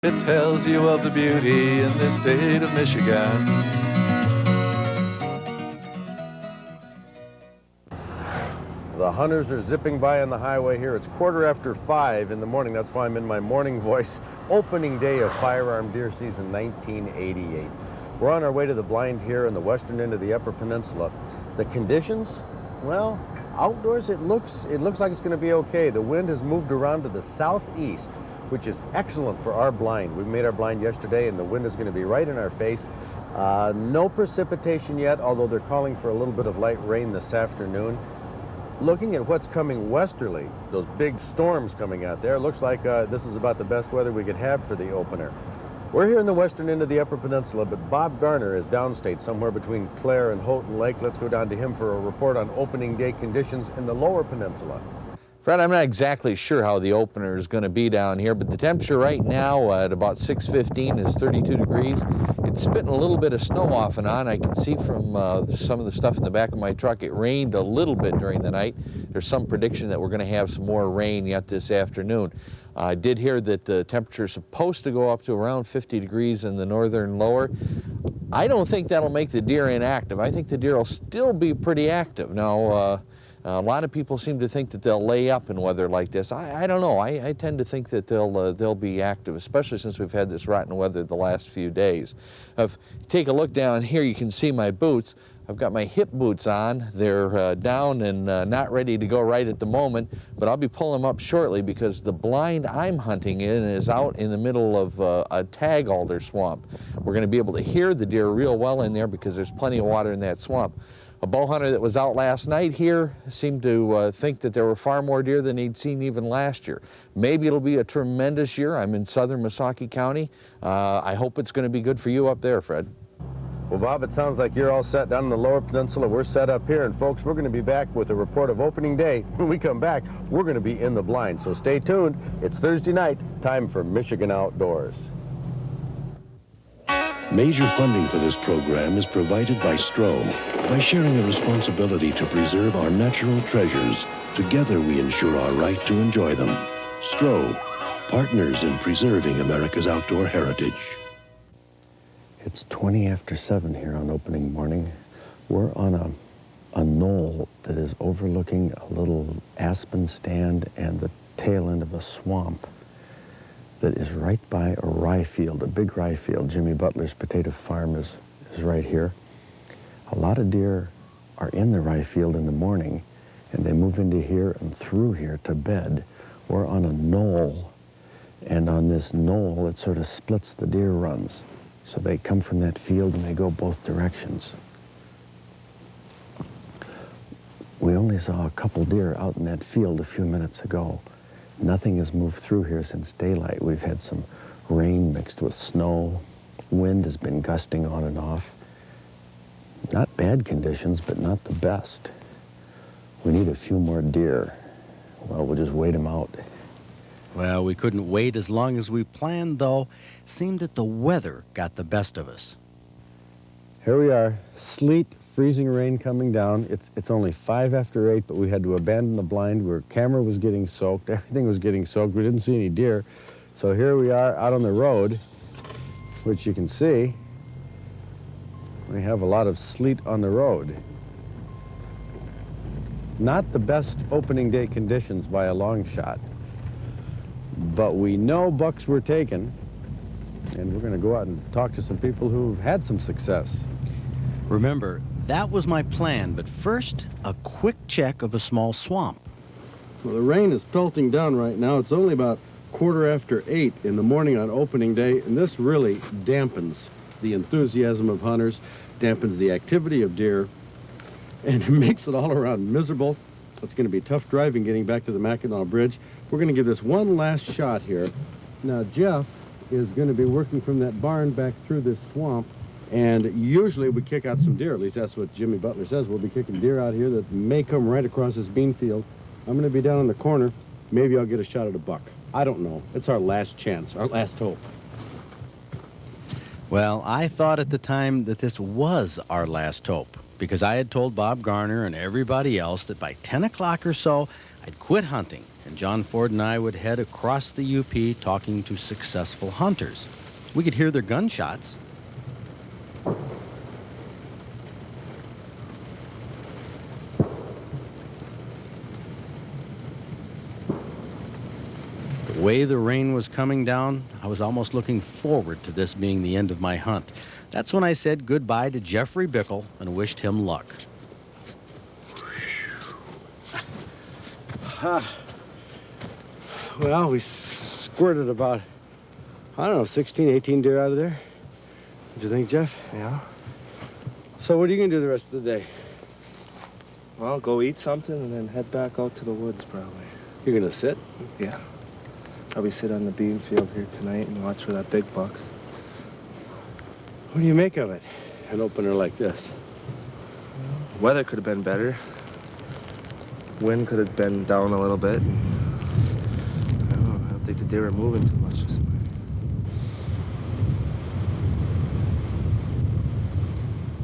It tells you of the beauty in this state of Michigan. The hunters are zipping by on the highway here. It's 5:15 in the morning. That's why I'm in my morning voice. Opening day of firearm deer season 1988. We're on our way to the blind here in the western end of the Upper Peninsula. The conditions, well, outdoors it looks like it's going to be okay. The wind has moved around to the southeast, which is excellent for our blind. We made our blind yesterday and the wind is going to be right in our face. No precipitation yet, although they're calling for a little bit of light rain this afternoon. Looking at what's coming westerly, those big storms coming out there, looks like this is about the best weather we could have for the opener. We're here in the western end of the Upper Peninsula, but Bob Garner is downstate, somewhere between Clare and Houghton Lake. Let's go down to him for a report on opening day conditions in the lower peninsula. Fred, I'm not exactly sure how the opener is going to be down here, but the temperature right now at about 6:15 is 32 degrees. It's spitting a little bit of snow off and on. I can see from some of the stuff in the back of my truck, it rained a little bit during the night. There's some prediction that we're going to have some more rain yet this afternoon. I did hear that the temperature is supposed to go up to around 50 degrees in the northern lower. I don't think that'll make the deer inactive. I think the deer will still be pretty active. Now, a lot of people seem to think that they'll lay up in weather like this. I don't know. I tend to think that they'll be active, especially since we've had this rotten weather the last few days. If you take a look down here, you can see my boots. I've got my hip boots on. They're down and not ready to go right at the moment, but I'll be pulling them up shortly because the blind I'm hunting in is out in the middle of a tag alder swamp. We're going to be able to hear the deer real well in there because there's plenty of water in that swamp. A bow hunter that was out last night here seemed to think that there were far more deer than he'd seen even last year. Maybe it'll be a tremendous year. I'm in southern Missaukee County. I hope it's going to be good for you up there, Fred. Well, Bob, it sounds like you're all set down in the lower peninsula. We're set up here, and folks, we're going to be back with a report of opening day. When we come back, we're going to be in the blind, so stay tuned. It's Thursday night, time for Michigan Outdoors. Major funding for this program is provided by STRO. By sharing the responsibility to preserve our natural treasures, together we ensure our right to enjoy them. STRO, partners in preserving America's outdoor heritage. It's 20 after 7 here on opening morning. We're on a knoll that is overlooking a little aspen stand and the tail end of a swamp that is right by a rye field, a big rye field. Jimmy Butler's potato farm is right here. A lot of deer are in the rye field in the morning, and they move into here and through here to bed. We're on a knoll, and on this knoll, it sort of splits the deer runs. So they come from that field and they go both directions. We only saw a couple deer out in that field a few minutes ago. Nothing has moved through here since daylight. We've had some rain mixed with snow. Wind has been gusting on and off. Not bad conditions, but not the best. We need a few more deer. Well, we'll just wait them out. Well, we couldn't wait as long as we planned, though. Seemed that the weather got the best of us. Here we are, sleet, freezing rain coming down. It's only 5 after 8, but we had to abandon the blind. Our camera was getting soaked, everything was getting soaked. We didn't see any deer. So here we are out on the road, which you can see. We have a lot of sleet on the road. Not the best opening day conditions by a long shot. But we know bucks were taken, and we're going to go out and talk to some people who've had some success. Remember, that was my plan, but first, a quick check of a small swamp. Well, the rain is pelting down right now. It's only about 8:15 in the morning on opening day, and this really dampens the enthusiasm of hunters, dampens the activity of deer, and it makes it all around miserable. It's going to be tough driving getting back to the Mackinac Bridge. We're going to give this one last shot here. Now, Jeff is going to be working from that barn back through this swamp, and usually we kick out some deer. At least that's what Jimmy Butler says. We'll be kicking deer out here that may come right across this bean field. I'm going to be down in the corner. Maybe I'll get a shot at a buck. I don't know. It's our last chance, our last hope. Well, I thought at the time that this was our last hope, because I had told Bob Garner and everybody else that by 10 o'clock or so, I'd quit hunting, and John Ford and I would head across the UP talking to successful hunters. We could hear their gunshots. The way the rain was coming down, I was almost looking forward to this being the end of my hunt. That's when I said goodbye to Jeffrey Bickle and wished him luck. Well, we squirted about, I don't know, 16, 18 deer out of there. What'd you think, Jeff? Yeah. So what are you going to do the rest of the day? Well, go eat something and then head back out to the woods, probably. You're going to sit? Yeah. Probably sit on the bean field here tonight and watch for that big buck. What do you make of it, an opener like this? Weather could have been better. Wind could have been down a little bit. I don't think the deer are moving too much this morning.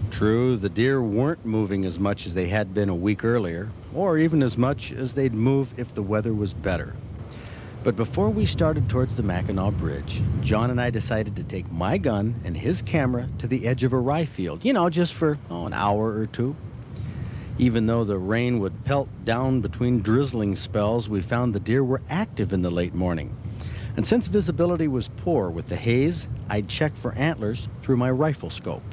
True, the deer weren't moving as much as they had been a week earlier, or even as much as they'd move if the weather was better. But before we started towards the Mackinac Bridge, John and I decided to take my gun and his camera to the edge of a rye field, just for an hour or two. Even though the rain would pelt down between drizzling spells, we found the deer were active in the late morning. And since visibility was poor with the haze, I'd check for antlers through my rifle scope.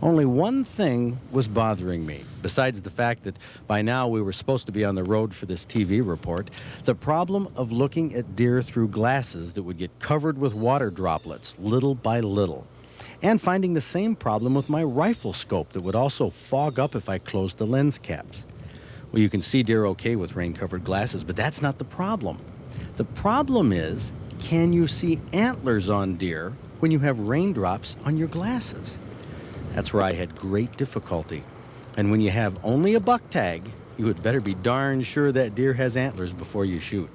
Only one thing was bothering me, besides the fact that by now we were supposed to be on the road for this TV report, the problem of looking at deer through glasses that would get covered with water droplets little by little, and finding the same problem with my rifle scope that would also fog up if I closed the lens caps. Well, you can see deer okay with rain-covered glasses, but that's not the problem. The problem is, can you see antlers on deer when you have raindrops on your glasses? That's where I had great difficulty. And when you have only a buck tag, you had better be darn sure that deer has antlers before you shoot.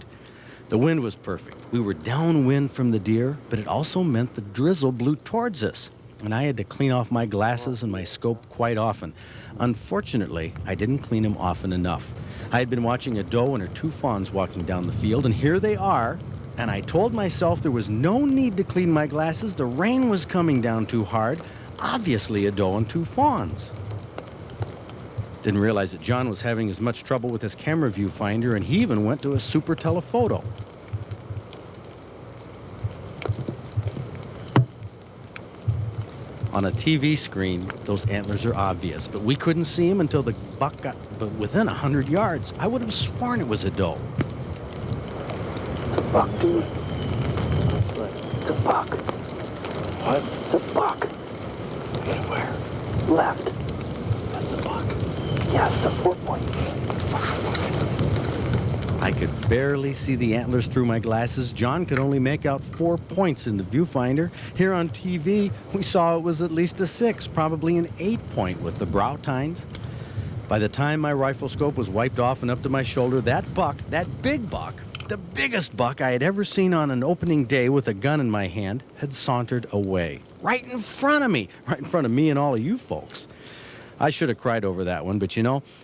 The wind was perfect. We were downwind from the deer, but it also meant the drizzle blew towards us, and I had to clean off my glasses and my scope quite often. Unfortunately, I didn't clean them often enough. I had been watching a doe and her two fawns walking down the field, and here they are, and I told myself there was no need to clean my glasses. The rain was coming down too hard. Obviously a doe and two fawns. Didn't realize that John was having as much trouble with his camera viewfinder, and he even went to a super telephoto. On a TV screen, those antlers are obvious, but we couldn't see them until the buck got within 100 yards. I would have sworn it was a doe. It's a buck, dude. That's right. It's a buck. What? It's a buck. Where? Left. That's a buck. Yes, the 4-point. I could barely see the antlers through my glasses. John could only make out 4 points in the viewfinder. Here on TV, we saw it was at least a 6, probably an 8-point with the brow tines. By the time my rifle scope was wiped off and up to my shoulder, that buck, that big buck, the biggest buck I had ever seen on an opening day with a gun in my hand, had sauntered away. Right in front of me and all of you folks. I should have cried over that one, but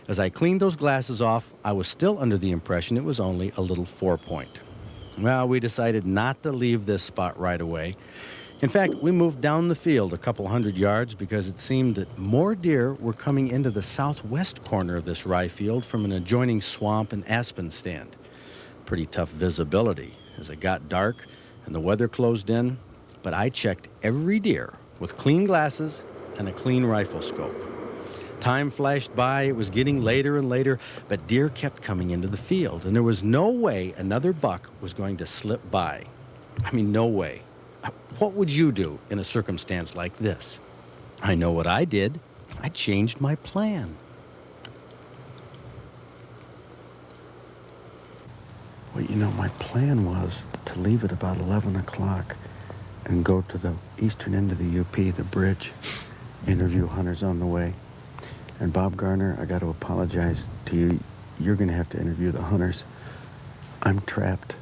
as I cleaned those glasses off, I was still under the impression it was only a little 4-point. Well, we decided not to leave this spot right away. In fact, we moved down the field a couple 100 yards because it seemed that more deer were coming into the southwest corner of this rye field from an adjoining swamp and aspen stand. Pretty tough visibility as it got dark and the weather closed in, but I checked every deer with clean glasses and a clean rifle scope. Time flashed by, it was getting later and later, but deer kept coming into the field, and there was no way another buck was going to slip by. I mean, no way. What would you do in a circumstance like this? I know what I did. I changed my plan. Well, my plan was to leave at about 11 o'clock and go to the eastern end of the UP, the bridge, interview hunters on the way. And Bob Garner, I got to apologize to you. You're going to have to interview the hunters. I'm trapped.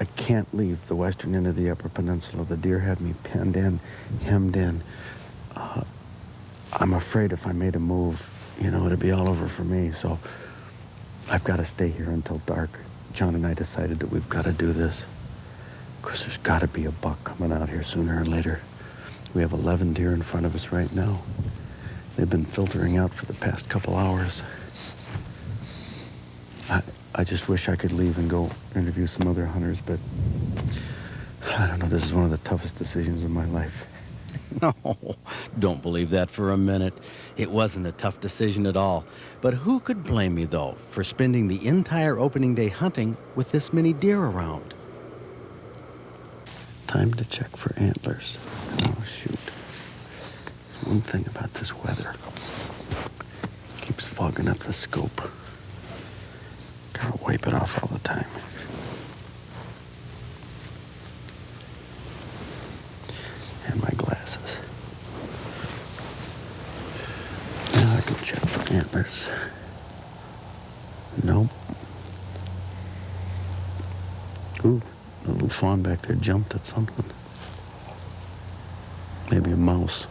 I can't leave the western end of the Upper Peninsula. The deer have me penned in, hemmed in. I'm afraid if I made a move, it'd be all over for me. So I've got to stay here until dark. John and I decided that we've got to do this because there's got to be a buck coming out here sooner or later. We have 11 deer in front of us right now. They've been filtering out for the past couple hours. I just wish I could leave and go interview some other hunters, but I don't know, this is one of the toughest decisions of my life. No, don't believe that for a minute. It wasn't a tough decision at all. But who could blame me, though, for spending the entire opening day hunting with this many deer around? Time to check for antlers. Oh, shoot. One thing about this weather. Keeps fogging up the scope. Gotta wipe it off all the time. And my glasses. Now I can check for antlers. Nope. Ooh, the little fawn back there jumped at something. Maybe a mouse.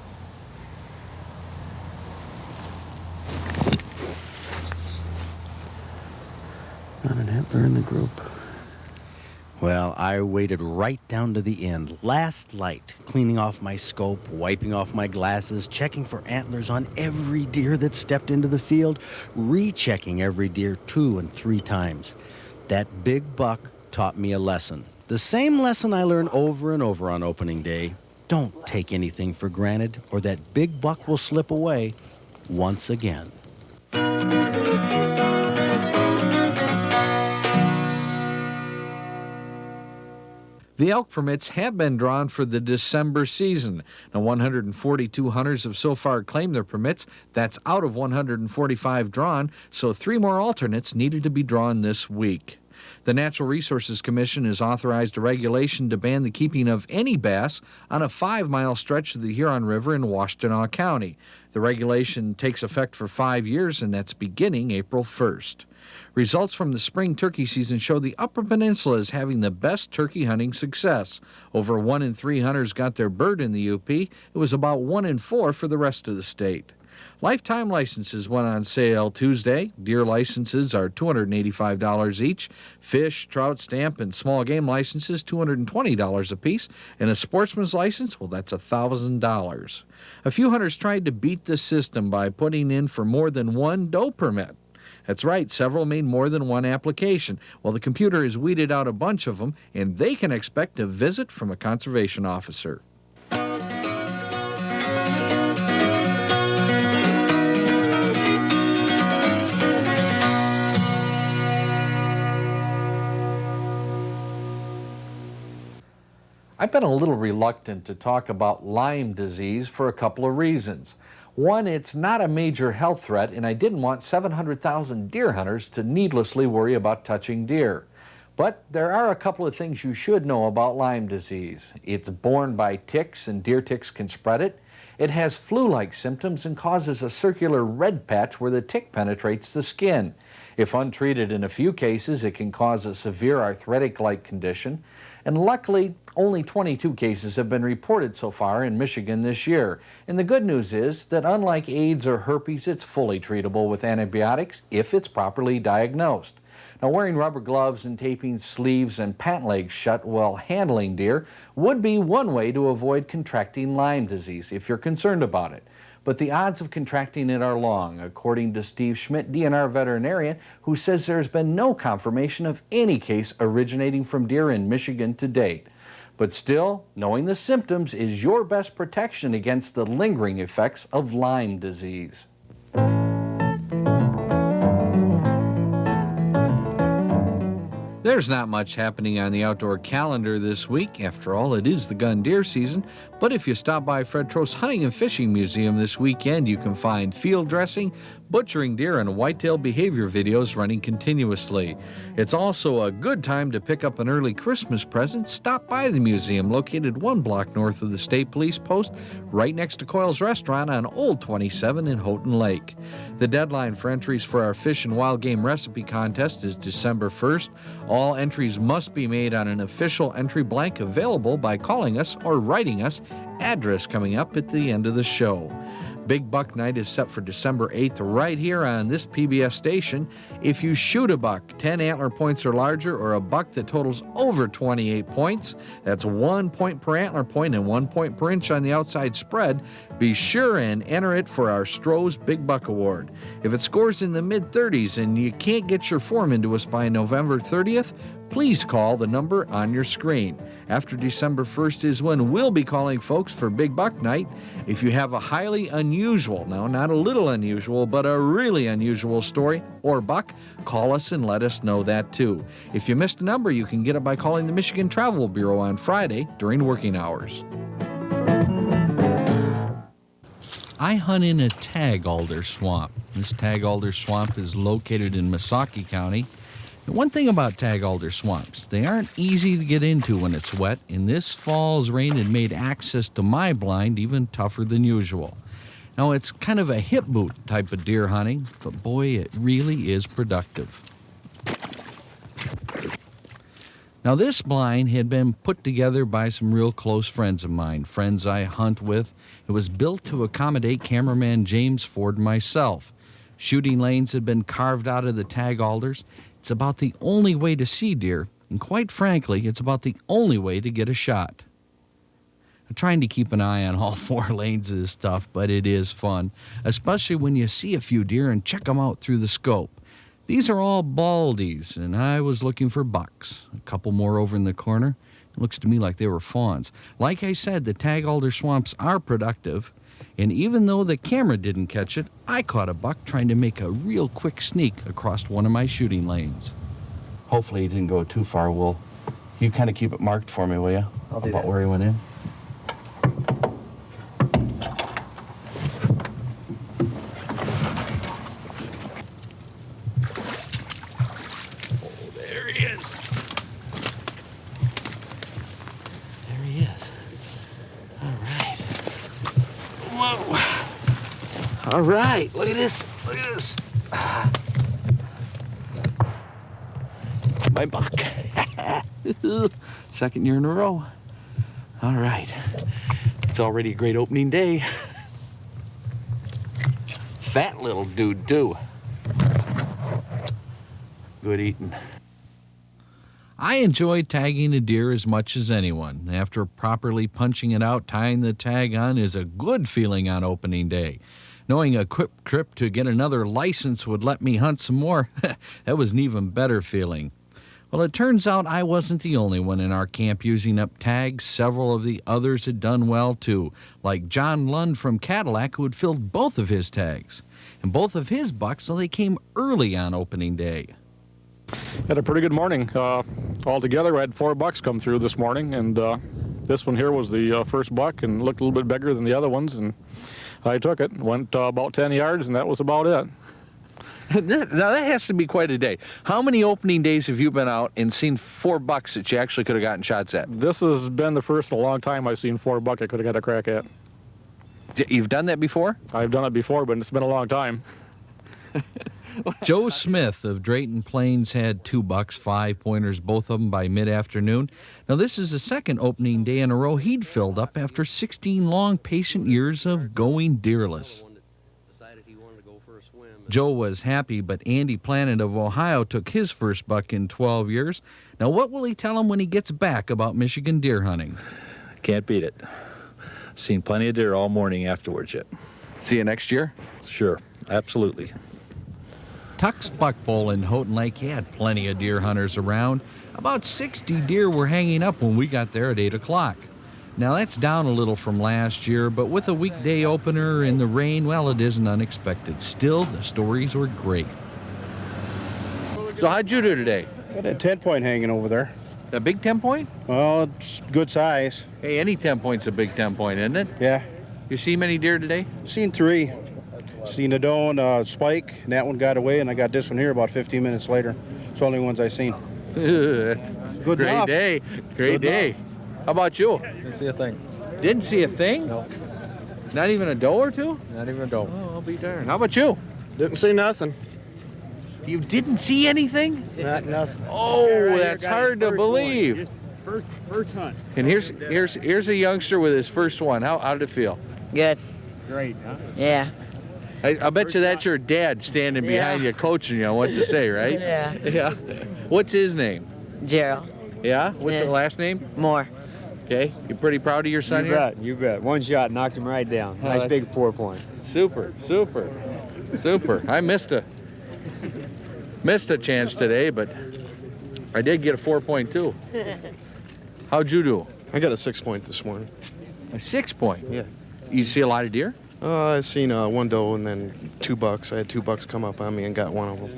Not an antler in the group. Well, I waited right down to the end, last light, cleaning off my scope, wiping off my glasses, checking for antlers on every deer that stepped into the field, rechecking every deer 2 and 3 times. That big buck taught me a lesson. The same lesson I learned over and over on opening day. Don't take anything for granted, or that big buck will slip away once again. The elk permits have been drawn for the December season. Now, 142 hunters have so far claimed their permits. That's out of 145 drawn, so 3 more alternates needed to be drawn this week. The Natural Resources Commission has authorized a regulation to ban the keeping of any bass on a 5-mile stretch of the Huron River in Washtenaw County. The regulation takes effect for 5 years, and that's beginning April 1st. Results from the spring turkey season show the Upper Peninsula is having the best turkey hunting success. Over 1 in 3 hunters got their bird in the UP. It was about 1 in 4 for the rest of the state. Lifetime licenses went on sale Tuesday. Deer licenses are $285 each. Fish, trout, stamp, and small game licenses, $220 apiece. And a sportsman's license, well, that's $1,000. A few hunters tried to beat the system by putting in for more than one doe permit. That's right, several made more than one application. Well, the computer has weeded out a bunch of them, and they can expect a visit from a conservation officer. I've been a little reluctant to talk about Lyme disease for a couple of reasons. One, it's not a major health threat, and I didn't want 700,000 deer hunters to needlessly worry about touching deer. But there are a couple of things you should know about Lyme disease. It's borne by ticks, and deer ticks can spread it. It has flu-like symptoms and causes a circular red patch where the tick penetrates the skin. If untreated in a few cases, it can cause a severe arthritic-like condition. And luckily, only 22 cases have been reported so far in Michigan this year. And the good news is that unlike AIDS or herpes, it's fully treatable with antibiotics if it's properly diagnosed. Now, wearing rubber gloves and taping sleeves and pant legs shut while handling deer would be one way to avoid contracting Lyme disease if you're concerned about it. But the odds of contracting it are long, according to Steve Schmidt, DNR veterinarian, who says there's been no confirmation of any case originating from deer in Michigan to date. But still, knowing the symptoms is your best protection against the lingering effects of Lyme disease. There's not much happening on the outdoor calendar this week. After all, it is the gun deer season. But if you stop by Fred Trost Hunting and Fishing Museum this weekend, you can find field dressing, butchering deer, and whitetail behavior videos running continuously. It's also a good time to pick up an early Christmas present. Stop by the museum, located 1 block north of the State Police Post, right next to Coyle's Restaurant on Old 27 in Houghton Lake. The deadline for entries for our Fish and Wild Game Recipe Contest is December 1st. All entries must be made on an official entry blank available by calling us or writing us, address coming up at the end of the show. Big Buck Night is set for December 8th right here on this PBS station. If you shoot a buck 10 antler points or larger, or a buck that totals over 28 points, that's 1 point per antler point and 1 point per inch on the outside spread, be sure and enter it for our Stroh's Big Buck Award. If it scores in the mid-30s and you can't get your form into us by November 30th, please call the number on your screen. After December 1st is when we'll be calling folks for Big Buck Night. If you have a highly unusual, now not a little unusual, but a really unusual story or buck, call us and let us know that too. If you missed a number, you can get it by calling the Michigan Travel Bureau on Friday during working hours. I hunt in a tag alder swamp. This tag alder swamp is located in Missaukee County. And one thing about tag alder swamps, they aren't easy to get into when it's wet, and this fall's rain had made access to my blind even tougher than usual. Now, it's kind of a hip boot type of deer hunting, but boy, it really is productive. Now, this blind had been put together by some real close friends of mine, friends I hunt with. It was built to accommodate cameraman James Ford and myself. Shooting lanes had been carved out of the tag alders. It's about the only way to see deer, and quite frankly, it's about the only way to get a shot. I'm trying to keep an eye on all 4 lanes is tough, but it is fun, especially when you see a few deer and check them out through the scope. These are all baldies, and I was looking for bucks. A couple more over in the corner. It looks to me like they were fawns. Like I said, the tag alder swamps are productive, and even though the camera didn't catch it, I caught a buck trying to make a real quick sneak across one of my shooting lanes. Hopefully he didn't go too far. You kind of keep it marked for me, will you? I'll do about that. Where he went in. Oh, there he is. There he is. All right. Whoa. All right, look at this. Look at this. My buck. Second year in a row. All right. It's already a great opening day. Fat little dude, too. Good eating. I enjoy tagging a deer as much as anyone. After properly punching it out, tying the tag on is a good feeling on opening day. Knowing a quick trip to get another license would let me hunt some more, that was an even better feeling. Well, it turns out I wasn't the only one in our camp using up tags. Several of the others had done well too, like John Lund from Cadillac, who had filled both of his tags. And both of his bucks, so they came early on opening day. Had a pretty good morning. Altogether, we had 4 bucks come through this morning, and this one here was the first buck and looked a little bit bigger than the other ones, and I took it. Went about 10 yards, and that was about it. Now, that has to be quite a day. How many opening days have you been out and seen 4 bucks that you actually could have gotten shots at? This has been the first in a long time I've seen 4 buck I could have got a crack at. You've done that before? I've done it before, but it's been a long time. Joe Smith of Drayton Plains had 2 bucks, 5-pointers, both of them by mid-afternoon. Now, this is the second opening day in a row he'd filled up after 16 long, patient years of going deerless. Joe was happy, but Andy Planet of Ohio took his first buck in 12 years. Now, what will he tell him when he gets back about Michigan deer hunting? Can't beat it. Seen plenty of deer all morning afterwards yet. See you next year? Sure, absolutely. Tuck's Buck Bowl in Houghton Lake had plenty of deer hunters around. About 60 deer were hanging up when we got there at 8 o'clock. Now, that's down a little from last year, but with a weekday opener and the rain, well, it isn't unexpected. Still, the stories were great. So how'd you do today? Got a 10-point hanging over there. A big 10-point? Well, it's good size. Hey, any 10-point's a big 10-point, isn't it? Yeah. You see many deer today? Seen 3. Seen a doe and a spike, and that one got away, and I got this one here about 15 minutes later. It's the only ones I seen. Good Great enough. day. Great Good day. enough. How about you? Didn't see a thing. Didn't see a thing? No. Not even a doe or two? Not even a doe. Oh, I'll be darned. How about you? Didn't see nothing. You didn't see anything? Not nothing. Oh, that's hard to believe. First hunt. And here's a youngster with his first one. How did it feel? Good. Great, huh? Yeah. I bet you that's your dad standing behind you, coaching you on what to say, right? Yeah. Yeah. What's his name? Gerald. Yeah? What's the last name? Moore. Okay. You pretty proud of your son You here? bet, you bet. One shot knocked him right down. Oh, Nice that's- big 4-point. Super, super, super. I missed a chance today, but I did get a 4.2. How'd you do? I got a 6-point this morning. A 6-point? Yeah. You see a lot of deer? I seen one doe and then 2 bucks. I had 2 bucks come up on me and got one of them.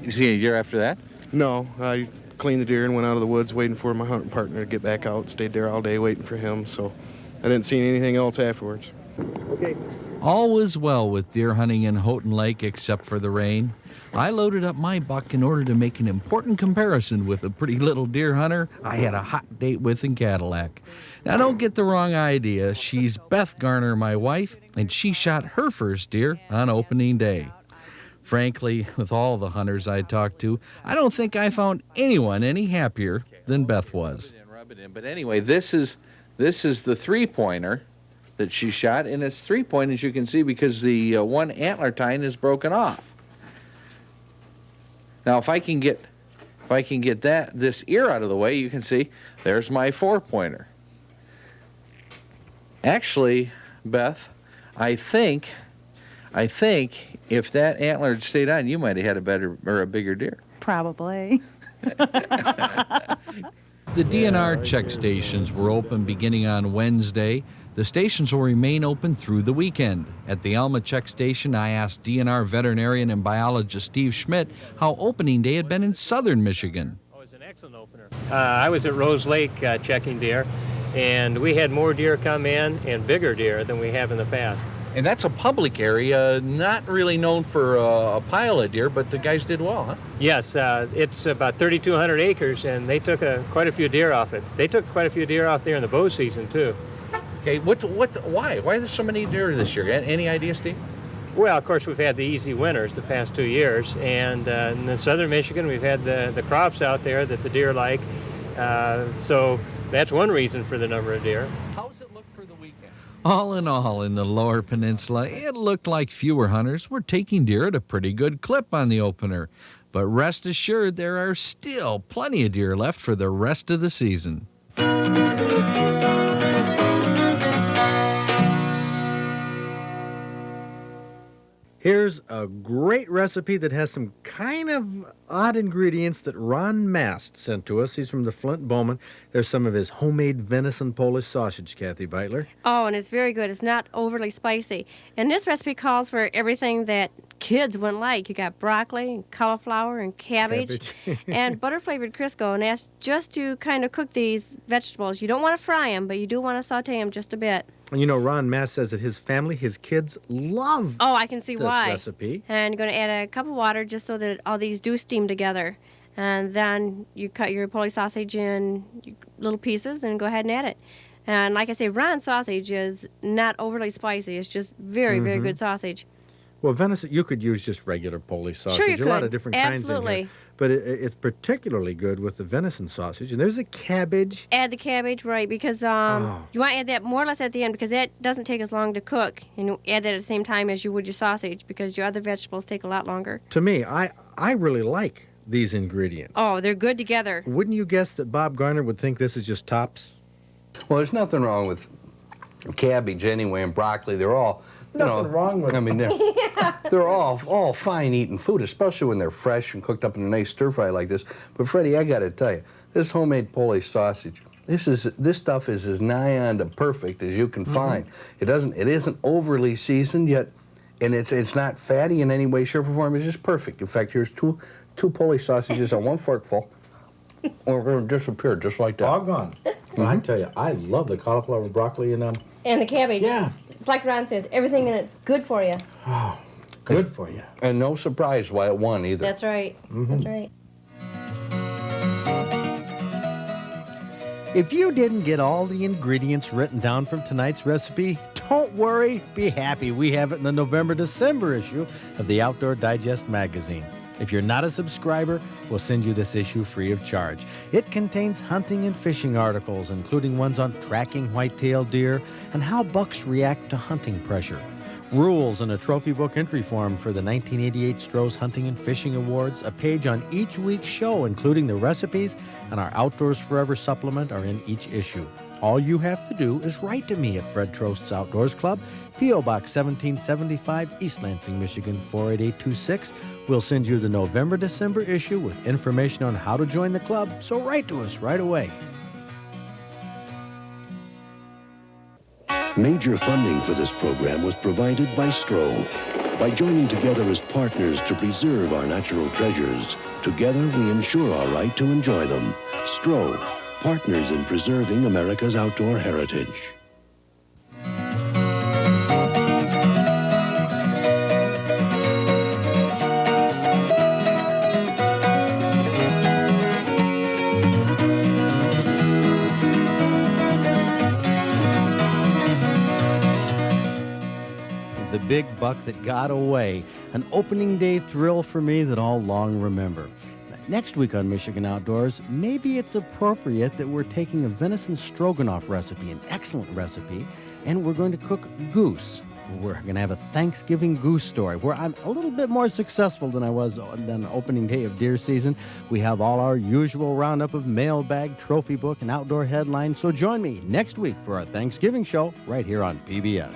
You see any deer after that? No, I cleaned the deer and went out of the woods waiting for my hunting partner to get back out. Stayed there all day waiting for him, so I didn't see anything else afterwards. Okay. All was well with deer hunting in Houghton Lake except for the rain. I loaded up my buck in order to make an important comparison with a pretty little deer hunter I had a hot date with in Cadillac. Now don't get the wrong idea, she's Beth Garner, my wife, and she shot her first deer on opening day. Frankly, with all the hunters I talked to, I don't think I found anyone any happier than Beth was. But anyway, this is the 3-pointer that she shot, and it's 3-point, as you can see, because the one antler tine is broken off. Now, if I can get this ear out of the way, you can see there's my 4-pointer. Actually, Beth, I think if that antler had stayed on, you might have had a better or a bigger deer. Probably. The DNR check stations were open beginning on Wednesday. The stations will remain open through the weekend. At the Alma check station, I asked DNR veterinarian and biologist Steve Schmidt how opening day had been in southern Michigan. Oh, it was an excellent opener. I was at Rose Lake checking deer, and we had more deer come in and bigger deer than we have in the past. And that's a public area, not really known for a pile of deer, but the guys did well, huh? Yes, it's about 3,200 acres, and they took quite a few deer off it. They took quite a few deer off there in the bow season, too. Okay, why? Why are there so many deer this year? Any idea, Steve? Well, of course, we've had the easy winters the past 2 years, and in southern Michigan, we've had the crops out there that the deer like. So that's one reason for the number of deer. How's it look for the weekend? All in all, in the lower peninsula, it looked like fewer hunters were taking deer at a pretty good clip on the opener. But rest assured, there are still plenty of deer left for the rest of the season. Here's a great recipe that has some kind of odd ingredients that Ron Mast sent to us. He's from the Flint Bowman. There's some of his homemade venison Polish sausage, Kathy Beitler. Oh, and it's very good. It's not overly spicy. And this recipe calls for everything that kids wouldn't like. You got broccoli and cauliflower and cabbage. And butter-flavored Crisco. And that's just to kind of cook these vegetables. You don't want to fry them, but you do want to saute them just a bit. And you know, Ron Mast says that his family, his kids, love Oh, I can see this why. recipe. And you're going to add a cup of water just so that all these do steam together. And then you cut your Polish sausage in little pieces and go ahead and add it. And like I say, Ron sausage is not overly spicy. It's just very, very good sausage. Well, venison, you could use just regular Polish sausage. Sure you a lot could. of different kinds in Absolutely. here. But it's particularly good with the venison sausage. And there's the cabbage. Add the cabbage, right, because you want to add that more or less at the end because that doesn't take as long to cook. And you add that at the same time as you would your sausage because your other vegetables take a lot longer. To me, I really like these ingredients. Oh, they're good together. Wouldn't you guess that Bob Garner would think this is just tops? Well, there's nothing wrong with cabbage anyway and broccoli. They're all, Nothing wrong with I mean, they're all fine eating food, especially when they're fresh and cooked up in a nice stir fry like this. But Freddie, I got to tell you, this homemade Polish sausage, this stuff is as nigh on to perfect as you can find. It isn't overly seasoned yet, and it's not fatty in any way, shape, or form. It's just perfect. In fact, here's two Polish sausages on one forkful. We're going to disappear just like that. Doggone. I tell you, I love the cauliflower, broccoli, and And the cabbage. Yeah. It's like Ron says, everything in it's good for you. Oh, good for you. And no surprise why it won either. That's right. That's right. If you didn't get all the ingredients written down from tonight's recipe, don't worry, be happy. We have it in the November-December issue of the Outdoor Digest magazine. If you're not a subscriber, we'll send you this issue free of charge. It contains hunting and fishing articles, including ones on tracking white-tailed deer and how bucks react to hunting pressure. Rules and a trophy book entry form for the 1988 Stroh's Hunting and Fishing Awards, a page on each week's show, including the recipes, and our Outdoors Forever supplement are in each issue. All you have to do is write to me at Fred Trost's Outdoors Club, P.O. Box 1775, East Lansing, Michigan 48826. We'll send you the November-December issue with information on how to join the club, so write to us right away. Major funding for this program was provided by Stroh. By joining together as partners to preserve our natural treasures, together we ensure our right to enjoy them. Stroh, partners in preserving America's outdoor heritage. The big buck that got away. An opening day thrill for me that I'll long remember. Next week on Michigan Outdoors, maybe it's appropriate that we're taking a venison stroganoff recipe, an excellent recipe, and we're going to cook goose. We're going to have a Thanksgiving goose story where I'm a little bit more successful than I was on opening day of deer season. We have all our usual roundup of mailbag, trophy book, and outdoor headlines. So join me next week for our Thanksgiving show right here on PBS.